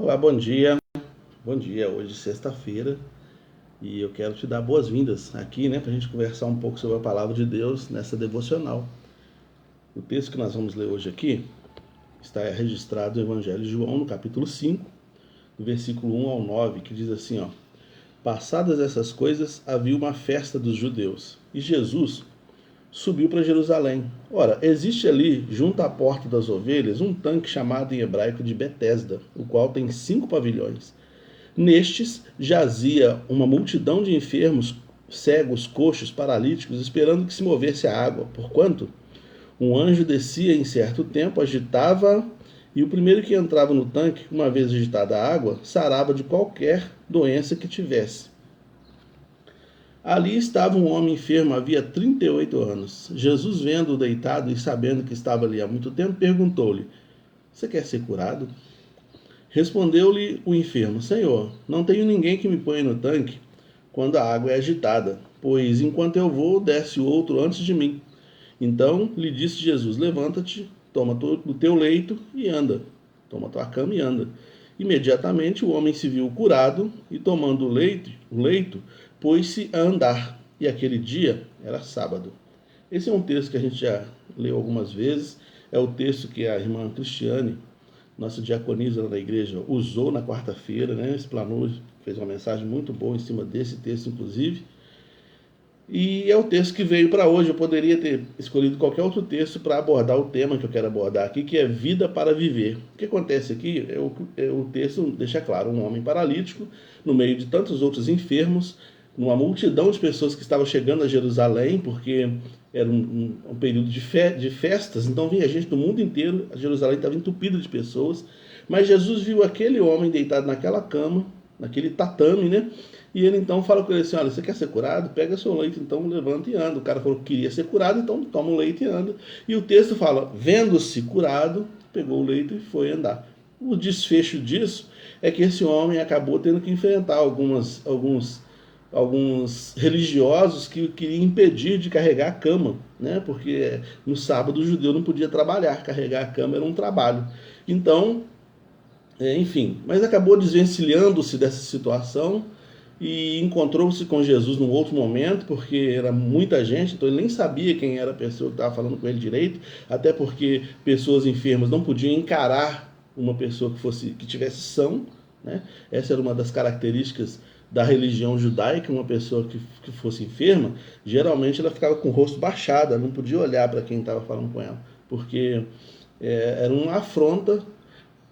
Olá, bom dia. Bom dia, hoje é sexta-feira e eu quero te dar boas-vindas aqui, para a gente conversar um pouco sobre a palavra de Deus nessa devocional. O texto que nós vamos ler hoje aqui está registrado no Evangelho de João, no capítulo 5, do versículo 1 ao 9, que diz assim, ó: Passadas essas coisas, havia uma festa dos judeus e Jesus subiu para Jerusalém. Ora, existe ali, junto à porta das ovelhas, um tanque chamado em hebraico de Betesda, o qual tem 5 pavilhões. Nestes jazia uma multidão de enfermos, cegos, coxos, paralíticos, esperando que se movesse a água, porquanto um anjo descia em certo tempo, agitava, e o primeiro que entrava no tanque, uma vez agitada a água, sarava de qualquer doença que tivesse. Ali estava um homem enfermo, havia 38 anos. Jesus, vendo-o deitado e sabendo que estava ali há muito tempo, perguntou-lhe: Você quer ser curado? Respondeu-lhe o enfermo: Senhor, não tenho ninguém que me ponha no tanque quando a água é agitada, pois enquanto eu vou, desce outro antes de mim. Então lhe disse Jesus: Levanta-te, toma o teu leito e anda. Toma tua cama e anda. Imediatamente o homem se viu curado e, tomando o leito, pôs-se a andar. E aquele dia era sábado. Esse é um texto que a gente já leu algumas vezes. É o texto que a irmã Cristiane, nossa diaconisa na igreja, usou na quarta-feira, explanou, fez uma mensagem muito boa em cima desse texto, inclusive. E é o texto que veio para hoje. Eu poderia ter escolhido qualquer outro texto para abordar o tema que eu quero abordar aqui, que é vida para viver. O que acontece aqui o texto deixa claro: um homem paralítico, no meio de tantos outros enfermos, numa multidão de pessoas que estavam chegando a Jerusalém, porque era um período de festas, então vinha gente do mundo inteiro. A Jerusalém estava entupida de pessoas, mas Jesus viu aquele homem deitado naquela cama, naquele tatame, E ele então fala com ele assim: Olha, você quer ser curado? Pega seu leito, então levanta e anda. O cara falou que queria ser curado, então toma o leito e anda. E o texto fala: Vendo-se curado, pegou o leito e foi andar. O desfecho disso é que esse homem acabou tendo que enfrentar alguns religiosos que queriam impedir de carregar a cama, Porque no sábado o judeu não podia trabalhar, carregar a cama era um trabalho. Então, enfim, mas acabou desvencilhando-se dessa situação e encontrou-se com Jesus num outro momento, porque era muita gente, então ele nem sabia quem era a pessoa que estava falando com ele direito, até porque pessoas enfermas não podiam encarar uma pessoa que tivesse são, Essa era uma das características da religião judaica. Uma pessoa que fosse enferma, geralmente ela ficava com o rosto baixado, ela não podia olhar para quem estava falando com ela, porque era uma afronta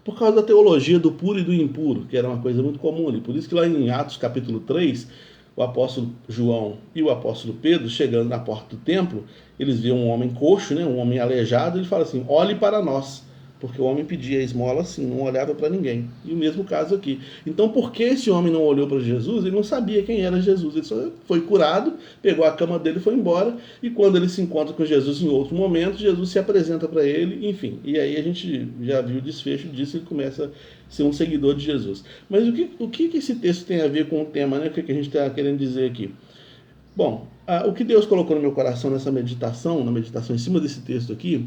por causa da teologia do puro e do impuro, que era uma coisa muito comum ali. Por isso que lá em Atos capítulo 3, o apóstolo João e o apóstolo Pedro, chegando na porta do templo, eles veem um homem coxo, um homem aleijado, e ele fala assim: olhe para nós. Porque o homem pedia a esmola assim, não olhava para ninguém. E o mesmo caso aqui. Então, por que esse homem não olhou para Jesus? Ele não sabia quem era Jesus. Ele só foi curado, pegou a cama dele e foi embora. E quando ele se encontra com Jesus em outro momento, Jesus se apresenta para ele, enfim. E aí a gente já viu o desfecho disso, ele começa a ser um seguidor de Jesus. Mas o que esse texto tem a ver com o tema, O que a gente está querendo dizer aqui? Bom, o que Deus colocou no meu coração nessa meditação, na meditação em cima desse texto aqui,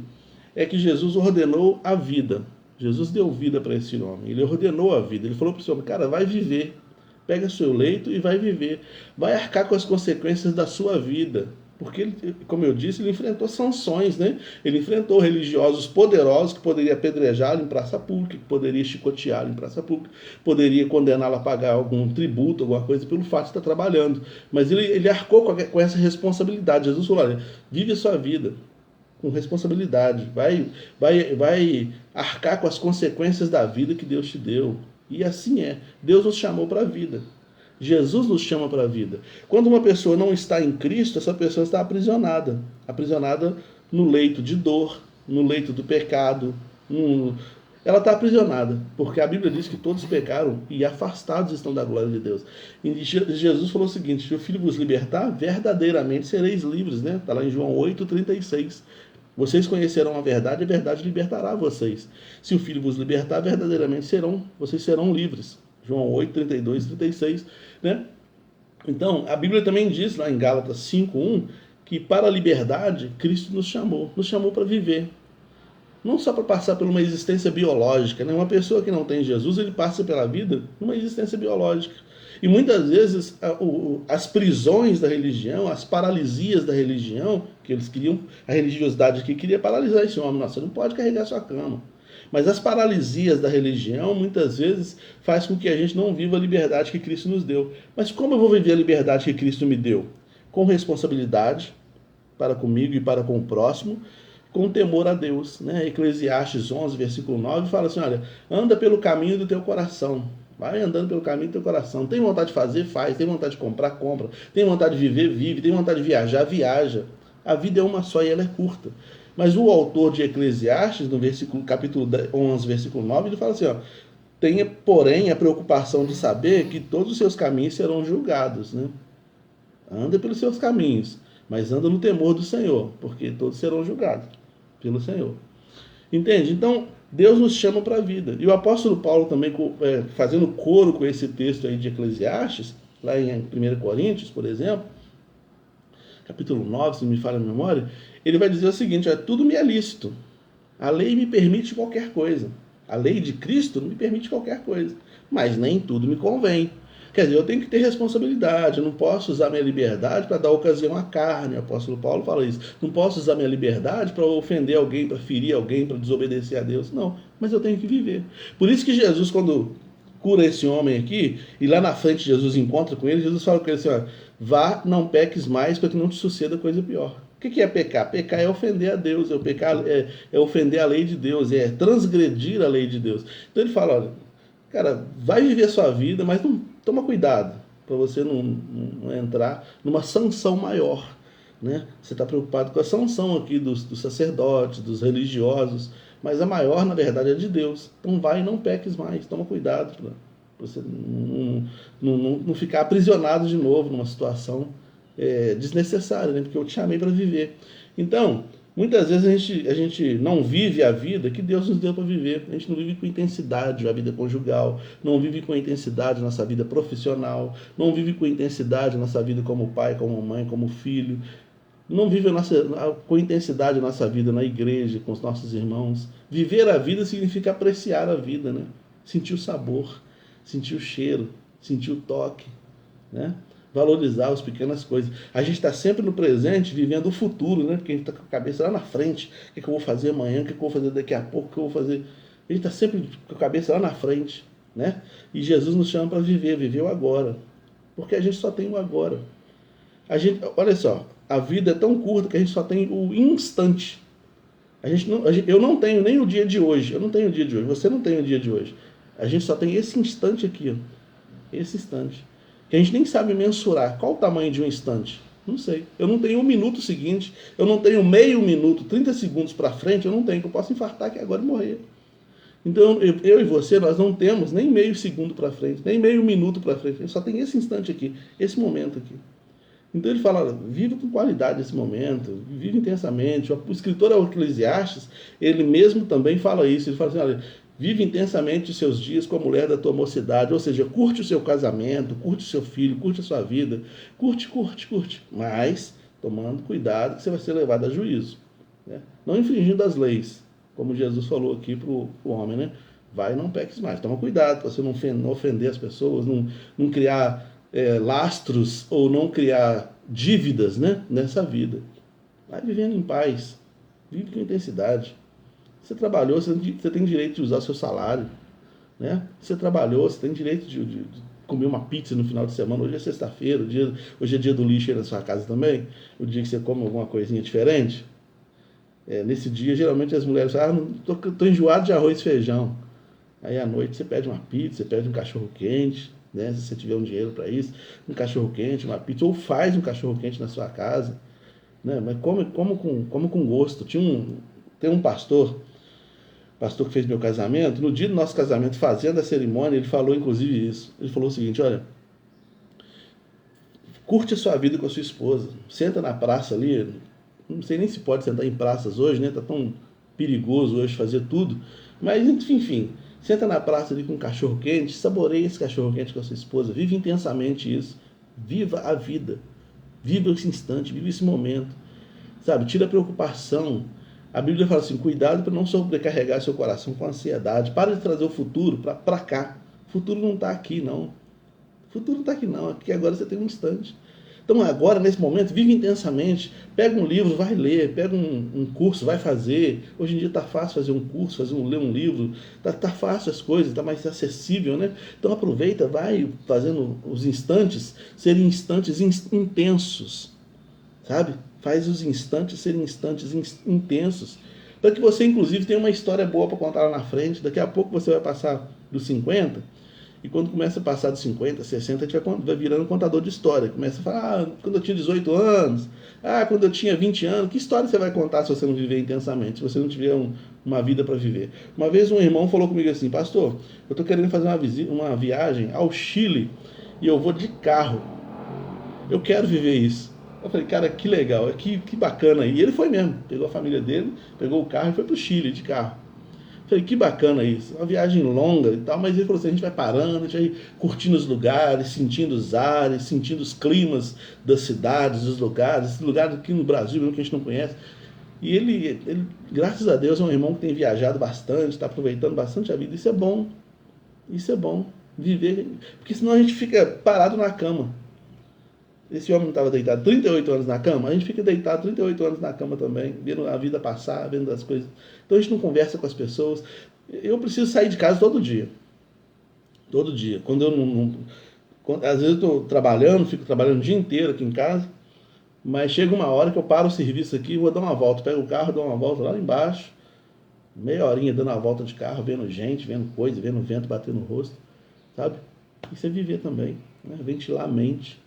é que Jesus ordenou a vida. Jesus deu vida para esse homem. Ele ordenou a vida. Ele falou para esse homem: cara, vai viver. Pega seu leito e vai viver. Vai arcar com as consequências da sua vida. Porque, ele, como eu disse, ele enfrentou sanções, Ele enfrentou religiosos poderosos que poderiam apedrejá-lo em praça pública, que poderiam chicoteá-lo em praça pública, poderia condená-lo a pagar algum tributo, alguma coisa, pelo fato de estar trabalhando. Mas ele arcou com essa responsabilidade. Jesus falou: olha, vive a sua vida com responsabilidade, vai arcar com as consequências da vida que Deus te deu. E assim é. Deus nos chamou para a vida. Jesus nos chama para a vida. Quando uma pessoa não está em Cristo, essa pessoa está aprisionada no leito de dor, no leito do pecado. Ela está aprisionada, porque a Bíblia diz que todos pecaram e afastados estão da glória de Deus. E Jesus falou o seguinte: se o Filho vos libertar, verdadeiramente sereis livres, Está lá em João 8,36. Vocês conhecerão a verdade libertará vocês. Se o Filho vos libertar, verdadeiramente vocês serão livres. João 8, 32 e 36, Então, a Bíblia também diz lá em Gálatas 5:1 que para a liberdade Cristo nos chamou para viver. Não só para passar por uma existência biológica, né? Uma pessoa que não tem Jesus, ele passa pela vida numa existência biológica. E muitas vezes as prisões da religião, as paralisias da religião, que eles queriam, a religiosidade aqui queria paralisar esse homem. Nossa, você não pode carregar sua cama. Mas as paralisias da religião, muitas vezes, faz com que a gente não viva a liberdade que Cristo nos deu. Mas como eu vou viver a liberdade que Cristo me deu? Com responsabilidade para comigo e para com o próximo, com temor a Deus, né? Eclesiastes 11, versículo 9, fala assim, olha, anda pelo caminho do teu coração. Vai andando pelo caminho do teu coração. Tem vontade de fazer? Faz. Tem vontade de comprar? Compra. Tem vontade de viver? Vive. Tem vontade de viajar? Viaja. A vida é uma só e ela é curta. Mas o autor de Eclesiastes, no capítulo 11, versículo 9, ele fala assim, ó, tenha, porém, a preocupação de saber que todos os seus caminhos serão julgados, né? Anda pelos seus caminhos, mas anda no temor do Senhor, porque todos serão julgados pelo Senhor. Entende? Então, Deus nos chama para a vida. E o apóstolo Paulo também, fazendo coro com esse texto aí de Eclesiastes, lá em 1 Coríntios, por exemplo, capítulo 9, se me falha a memória, ele vai dizer o seguinte, tudo me é lícito. A lei me permite qualquer coisa. A lei de Cristo me permite qualquer coisa. Mas nem tudo me convém. Quer dizer, eu tenho que ter responsabilidade, eu não posso usar minha liberdade para dar ocasião à carne. O apóstolo Paulo fala isso. Não posso usar minha liberdade para ofender alguém, para ferir alguém, para desobedecer a Deus. Não, mas eu tenho que viver. Por isso que Jesus, quando cura esse homem aqui, e lá na frente Jesus encontra com ele, Jesus fala com ele assim, ó, vá, não peques mais para que não te suceda coisa pior. O que é pecar? Pecar é ofender a Deus, é ofender a lei de Deus, é transgredir a lei de Deus. Então ele fala, olha, cara, vai viver a sua vida, mas não, toma cuidado para você não entrar numa sanção maior. Né? Você está preocupado com a sanção aqui dos sacerdotes, dos religiosos, mas a maior, na verdade, é de Deus. Então vai e não peques mais, toma cuidado para você não ficar aprisionado de novo numa situação desnecessária, né? Porque eu te chamei para viver. Então, muitas vezes a gente não vive a vida que Deus nos deu para viver. A gente não vive com intensidade a vida conjugal, não vive com intensidade nossa vida profissional, não vive com intensidade nossa vida como pai, como mãe, como filho. Não vive com intensidade a nossa vida na igreja, com os nossos irmãos. Viver a vida significa apreciar a vida, né? Sentir o sabor, sentir o cheiro, sentir o toque, né? Valorizar as pequenas coisas. A gente está sempre no presente, vivendo o futuro, né? Porque a gente está com a cabeça lá na frente. O que eu vou fazer amanhã? O que eu vou fazer daqui a pouco? O que eu vou fazer? A gente está sempre com a cabeça lá na frente, né? E Jesus nos chama para viver o agora. Porque a gente só tem o agora. Olha só, a vida é tão curta que a gente só tem o instante. Eu não tenho nem o dia de hoje. Eu não tenho o dia de hoje. Você não tem o dia de hoje. A gente só tem esse instante aqui, ó. Esse instante. Que a gente nem sabe mensurar. Qual o tamanho de um instante? Não sei. Eu não tenho um minuto seguinte. Eu não tenho meio minuto, 30 segundos para frente. Eu não tenho. Eu posso infartar aqui agora e morrer. Então, eu e você, nós não temos nem meio segundo para frente, nem meio minuto para frente. Só tem esse instante aqui, esse momento aqui. Então ele fala, olha, vive com qualidade esse momento, vive intensamente. O escritor ao Eclesiastes, ele mesmo também fala isso. Ele fala assim, olha, vive intensamente os seus dias com a mulher da tua mocidade. Ou seja, curte o seu casamento, curte o seu filho, curte a sua vida. Curte. Mas tomando cuidado que você vai ser levado a juízo. Né? Não infringindo as leis, como Jesus falou aqui para o homem, né? Vai e não peques mais. Toma cuidado para você não ofender as pessoas, não criar lastros ou não criar dívidas, né, nessa vida. Vai vivendo em paz, vive com intensidade. Você trabalhou, você tem direito de usar o seu salário, né? Você trabalhou, você tem direito de comer uma pizza no final de semana. Hoje é sexta-feira, hoje é dia do lixo aí na sua casa também, o dia que você come alguma coisinha diferente. Nesse dia, geralmente as mulheres falam, tô enjoado de arroz e feijão. Aí à noite você pede uma pizza, você pede um cachorro quente, né? Se você tiver um dinheiro para isso, um cachorro quente, uma pizza, ou faz um cachorro quente na sua casa, né? Mas come com gosto. Tem um pastor que fez meu casamento. No dia do nosso casamento, fazendo a cerimônia, ele falou inclusive isso. Ele falou o seguinte, olha, curte a sua vida com a sua esposa, senta na praça ali, não sei nem se pode sentar em praças hoje, né? Tá tão perigoso hoje fazer tudo, mas enfim, senta na praça ali com um cachorro quente, saboreia esse cachorro quente com a sua esposa, vive intensamente isso, viva a vida, viva esse instante, viva esse momento, sabe? Tira a preocupação A Bíblia fala assim, cuidado para não sobrecarregar seu coração com ansiedade. Para de trazer o futuro para cá. O futuro não está aqui, não. O futuro não está aqui, não. Aqui agora você tem um instante. Então agora, nesse momento, vive intensamente. Pega um livro, vai ler. Pega um curso, vai fazer. Hoje em dia está fácil fazer um curso, ler um livro. Tá fácil as coisas, está mais acessível, né? Então aproveita, vai fazendo os instantes serem instantes intensos, sabe? Faz os instantes serem instantes intensos, para que você, inclusive, tenha uma história boa para contar lá na frente. Daqui a pouco você vai passar dos 50, e quando começa a passar dos 50, 60, a gente vai virando contador de história. Começa a falar, quando eu tinha 18 anos, quando eu tinha 20 anos. Que história você vai contar se você não viver intensamente, se você não tiver uma vida para viver? Uma vez um irmão falou comigo assim, pastor, eu estou querendo fazer uma viagem ao Chile, e eu vou de carro. Eu quero viver isso. Eu falei, cara, que legal, que bacana. E ele foi mesmo, pegou a família dele, pegou o carro e foi pro Chile de carro. Eu falei, que bacana isso, uma viagem longa e tal, mas ele falou assim, a gente vai parando, a gente vai curtindo os lugares, sentindo os ares, sentindo os climas das cidades, dos lugares, esses lugares aqui no Brasil mesmo que a gente não conhece. E ele, graças a Deus, é um irmão que tem viajado bastante, está aproveitando bastante a vida. Isso é bom, viver, porque senão a gente fica parado na cama. Esse homem não estava deitado 38 anos na cama, a gente fica deitado 38 anos na cama também, vendo a vida passar, vendo as coisas. Então a gente não conversa com as pessoas. Eu preciso sair de casa todo dia. Todo dia. Quando eu às vezes eu estou trabalhando, fico trabalhando o dia inteiro aqui em casa, mas chega uma hora que eu paro o serviço aqui, vou dar uma volta, pego o carro, dou uma volta lá embaixo, meia horinha dando uma volta de carro, vendo gente, vendo coisa, vendo vento bater no rosto, sabe? Isso é viver também, né? Ventilar a mente.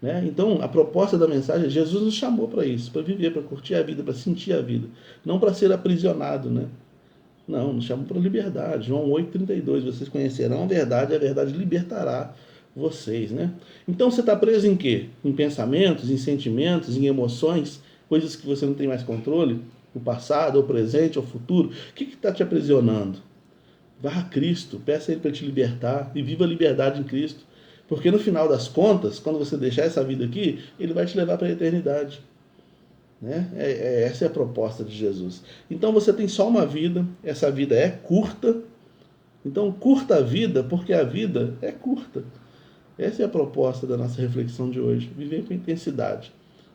Né? Então, a proposta da mensagem, Jesus nos chamou para isso, para viver, para curtir a vida, para sentir a vida, não para ser aprisionado, né? Não, nos chamou para liberdade. João 8,32, vocês conhecerão a verdade libertará vocês, né? Então, você está preso em quê? Em pensamentos, em sentimentos, em emoções, coisas que você não tem mais controle, o passado, o presente, o futuro. O que está te aprisionando? Vá a Cristo, peça a Ele para te libertar e viva a liberdade em Cristo. Porque no final das contas, quando você deixar essa vida aqui, Ele vai te levar para a eternidade. Né? Essa é a proposta de Jesus. Então você tem só uma vida, essa vida é curta. Então curta a vida, porque a vida é curta. Essa é a proposta da nossa reflexão de hoje. Viver com intensidade.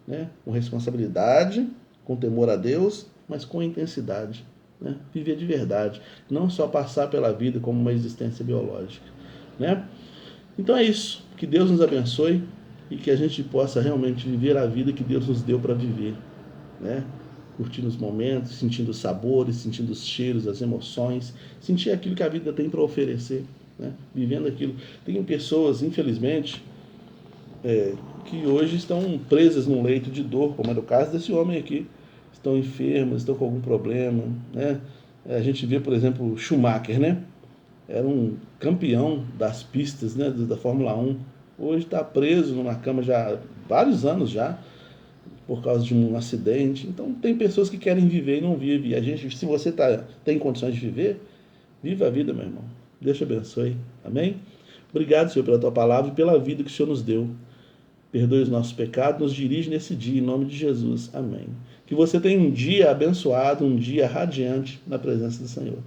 Né? Com responsabilidade, com temor a Deus, mas com intensidade. Né? Viver de verdade. Não só passar pela vida como uma existência biológica. Né? Então é isso, que Deus nos abençoe e que a gente possa realmente viver a vida que Deus nos deu para viver, né? Curtindo os momentos, sentindo os sabores, sentindo os cheiros, as emoções, sentir aquilo que a vida tem para oferecer, né? Vivendo aquilo. Tem pessoas, infelizmente, que hoje estão presas num leito de dor, como é o caso desse homem aqui, estão enfermas, estão com algum problema, né? A gente vê, por exemplo, o Schumacher, né? Era um campeão das pistas, né, da Fórmula 1. Hoje está preso numa cama já há vários anos já, por causa de um acidente. Então tem pessoas que querem viver e não vivem. E a gente, se você tem condições de viver, viva a vida, meu irmão. Deus te abençoe. Amém? Obrigado, Senhor, pela tua palavra e pela vida que o Senhor nos deu. Perdoe os nossos pecados, nos dirige nesse dia, em nome de Jesus. Amém. Que você tenha um dia abençoado, um dia radiante na presença do Senhor.